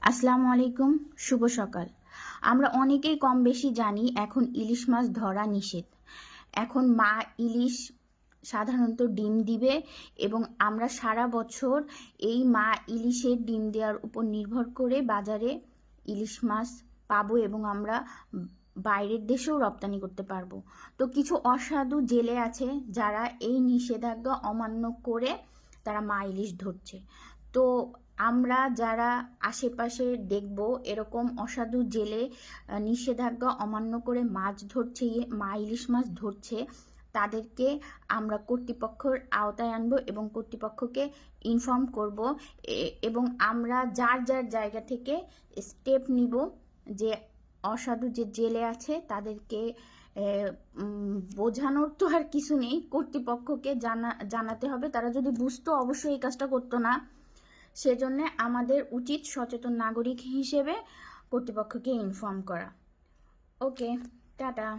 আসসালামু আলাইকুম, শুভ সকাল। আমরা অনেকেই কম বেশি জানি এখন ইলিশ মাছ ধরা নিষেধ। এখন মা ইলিশ সাধারণত ডিম দিবে এবং আমরা সারা বছর এই মা ইলিশের ডিম দেওয়ার উপর নির্ভর করে বাজারে ইলিশ মাছ পাবো এবং আমরা বাইরের দেশেও রপ্তানি করতে পারবো। তো কিছু অসাধু জেলে আছে যারা এই নিষেধাজ্ঞা অমান্য করে তারা মা ইলিশ ধরছে। তো আমরা যারা আশেপাশে দেখব এরকম অসাধু জেলে নিষেধাজ্ঞা অমান্য করে মাছ ধরছে, মা ইলিশ মাছ ধরছে, তাদেরকে আমরা কর্তৃপক্ষের আওতায় আনবো এবং কর্তৃপক্ষকে ইনফর্ম করব এবং আমরা যার যার জায়গা থেকে স্টেপ নিব যে অসাধু যে জেলে আছে তাদেরকে বোঝানোর তো আর কিছু নেই, কর্তৃপক্ষকে জানাতে হবে। তারা যদি বুঝতো অবশ্যই এই কাজটা করতো না। সেজন্য আমাদের উচিত সচেতন নাগরিক হিসেবে কর্তৃপক্ষকে ইনফর্ম করা। ওকে, টাটা।